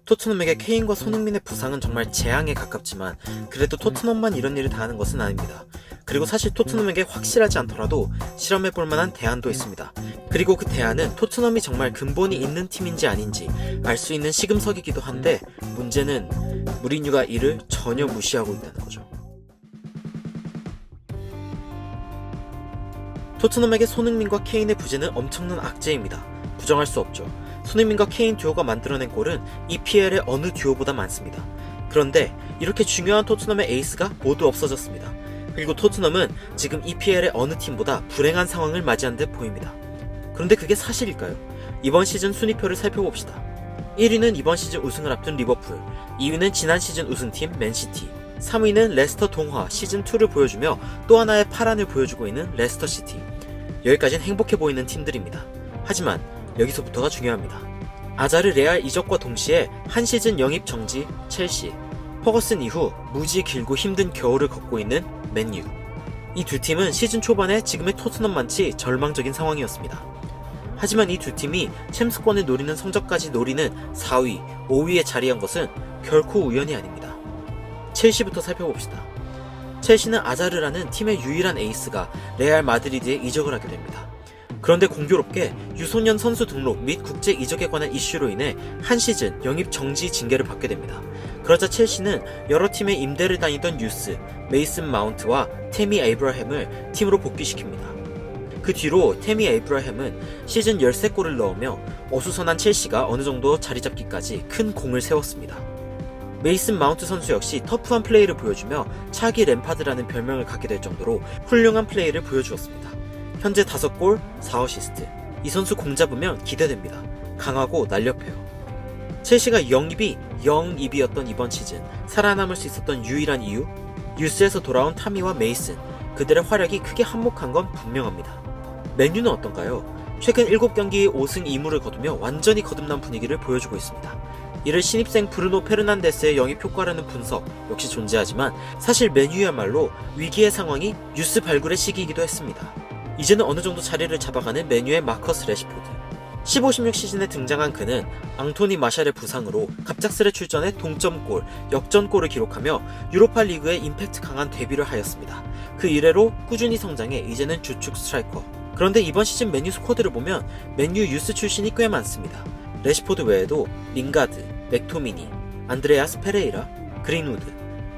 토트넘에게 케인과 손흥민의 부상은 정말 재앙에 가깝지만 그래도 토트넘만 이런 일을 당하는 것은 아닙니다. 그리고 사실 토트넘에게 확실하지 않더라도 실험해볼 만한 대안도 있습니다. 그리고 그 대안은 토트넘이 정말 근본이 있는 팀인지 아닌지 알 수 있는 시금석이기도 한데 문제는 무리뉴가 이를 전혀 무시하고 있다는 거죠. 토트넘에게 손흥민과 케인의 부재는 엄청난 악재입니다. 부정할 수 없죠. 손흥민과 케인 듀오가 만들어낸 골은 EPL의 어느 듀오보다 많습니다. 그런데 이렇게 중요한 토트넘의 에이스가 모두 없어졌습니다. 그리고 토트넘은 지금 EPL의 어느 팀보다 불행한 상황을 맞이한 듯 보입니다. 그런데 그게 사실일까요? 이번 시즌 순위표를 살펴봅시다. 1위는 이번 시즌 우승을 앞둔 리버풀, 2위는 지난 시즌 우승팀 맨시티, 3위는 레스터 동화 시즌2를 보여주며 또 하나의 파란을 보여주고 있는 레스터시티. 여기까진 행복해 보이는 팀들입니다. 하지만 여기서부터가 중요합니다. 아자르 레알 이적과 동시에 한 시즌 영입 정지 첼시, 퍼거슨 이후 무지 길고 힘든 겨울을 걷고 있는 맨유. 이 두 팀은 시즌 초반에 지금의 토트넘만치 절망적인 상황이었습니다. 하지만 이 두 팀이 챔스권을 노리는 성적까지 노리는 4위, 5위에 자리한 것은 결코 우연이 아닙니다. 첼시부터 살펴봅시다. 첼시는 아자르라는 팀의 유일한 에이스가 레알 마드리드에 이적을 하게 됩니다. 그런데 공교롭게 유소년 선수 등록 및 국제 이적에 관한 이슈로 인해 한 시즌 영입 정지 징계를 받게 됩니다. 그러자 첼시는 여러 팀의 임대를 다니던 유스, 메이슨 마운트와 태미 에이브라햄을 팀으로 복귀시킵니다. 그 뒤로 태미 에이브라햄은 시즌 13골을 넣으며 어수선한 첼시가 어느 정도 자리 잡기까지 큰 공을 세웠습니다. 메이슨 마운트 선수 역시 터프한 플레이를 보여주며 차기 램파드라는 별명을 갖게 될 정도로 훌륭한 플레이를 보여주었습니다. 현재 5골, 4어시스트. 이 선수 공 잡으면 기대됩니다. 강하고 날렵해요. 첼시가 영입이었던 이번 시즌 살아남을 수 있었던 유일한 이유? 유스에서 돌아온 타미와 메이슨, 그들의 활약이 크게 한몫한 건 분명합니다. 맨유는 어떤가요? 최근 7경기 5승 2무를 거두며 완전히 거듭난 분위기를 보여주고 있습니다. 이를 신입생 브루노 페르난데스의 영입 효과라는 분석 역시 존재하지만 사실 맨유야말로 위기의 상황이 유스 발굴의 시기이기도 했습니다. 이제는 어느 정도 자리를 잡아가는 맨유의 마커스 레시포드. 15-16 시즌에 등장한 그는 앙토니 마샬의 부상으로 갑작스레 출전해 동점골, 역전골을 기록하며 유로파 리그의 임팩트 강한 데뷔를 하였습니다. 그 이래로 꾸준히 성장해 이제는 주축 스트라이커. 그런데 이번 시즌 맨유 스쿼드를 보면 맨유 유스 출신이 꽤 많습니다. 레시포드 외에도 링가드, 맥토미니, 안드레아스 페레이라, 그린우드.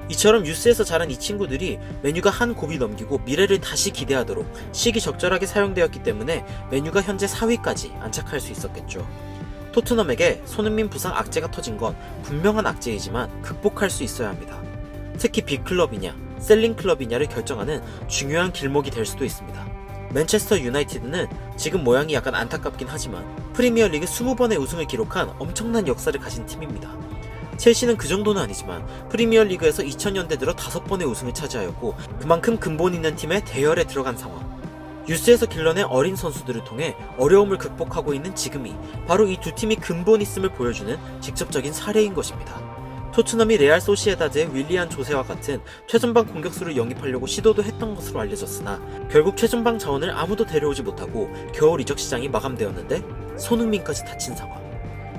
이처럼 유스에서 자란 이 친구들이 맨유가 한 고비 넘기고 미래를 다시 기대하도록 시기적절하게 사용되었기 때문에 맨유가 현재 4위까지 안착할 수 있었겠죠. 토트넘에게 손흥민 부상 악재가 터진 건 분명한 악재이지만 극복할 수 있어야 합니다. 특히 빅클럽이냐 셀링 클럽이냐를 결정하는 중요한 길목이 될 수도 있습니다. 맨체스터 유나이티드는 지금 모양이 약간 안타깝긴 하지만 프리미어리그 20번의 우승을 기록한 엄청난 역사를 가진 팀입니다. 첼시는 그 정도는 아니지만 프리미어리그에서 2000년대 들어 5번의 우승을 차지하였고 그만큼 근본 있는 팀의 대열에 들어간 상황. 유스에서 길러낸 어린 선수들을 통해 어려움을 극복하고 있는 지금이 바로 이 두 팀이 근본 있음을 보여주는 직접적인 사례인 것입니다. 토트넘이 레알 소시에다드의 윌리안 조세와 같은 최전방 공격수를 영입하려고 시도도 했던 것으로 알려졌으나 결국 최전방 자원을 아무도 데려오지 못하고 겨울 이적 시장이 마감되었는데 손흥민까지 다친 상황.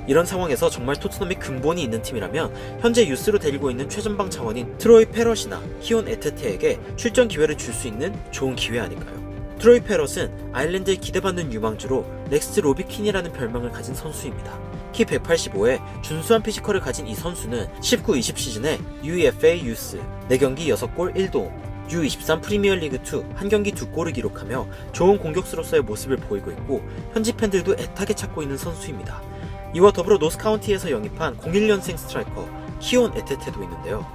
이런 상황에서 정말 토트넘이 근본이 있는 팀이라면 현재 유스로 데리고 있는 최전방 자원인 트로이 페럿이나 히온 에테테에게 출전 기회를 줄 수 있는 좋은 기회 아닐까요? 트로이 페럿은 아일랜드에 기대받는 유망주로 넥스트 로비킨이라는 별명을 가진 선수입니다. 키 185에 준수한 피지컬을 가진 이 선수는 19-20 시즌에 UEFA 유스 4경기 6골 1도움, U23 프리미어리그2 1경기 2골을 기록하며 좋은 공격수로서의 모습을 보이고 있고 현지 팬들도 애타게 찾고 있는 선수입니다. 이와 더불어 노스카운티에서 영입한 01년생 스트라이커 키온 에테테도 있는데요.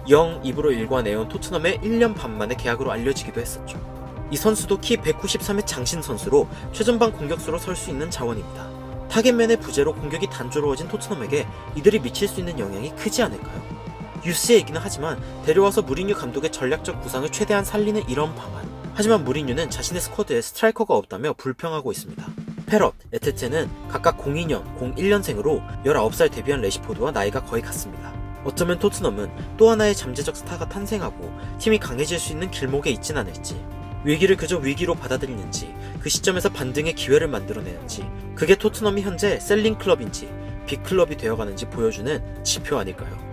영입으로 일관해온 토트넘의 1년 반 만의 계약으로 알려지기도 했었죠. 이 선수도 키 193의 장신 선수로 최전방 공격수로 설 수 있는 자원입니다. 타겟맨의 부재로 공격이 단조로워진 토트넘에게 이들이 미칠 수 있는 영향이 크지 않을까요? 유스에 있기는 하지만 데려와서 무리뉴 감독의 전략적 구상을 최대한 살리는 이런 방안. 하지만 무리뉴는 자신의 스쿼드에 스트라이커가 없다며 불평하고 있습니다. 페럿, 에테테는 각각 02년, 01년생으로 19살 데뷔한 레시포드와 나이가 거의 같습니다. 어쩌면 토트넘은 또 하나의 잠재적 스타가 탄생하고 팀이 강해질 수 있는 길목에 있진 않을지 위기를 그저 위기로 받아들이는지, 그 시점에서 반등의 기회를 만들어내는지, 그게 토트넘이 현재 셀링 클럽인지 빅클럽이 되어가는지 보여주는 지표 아닐까요?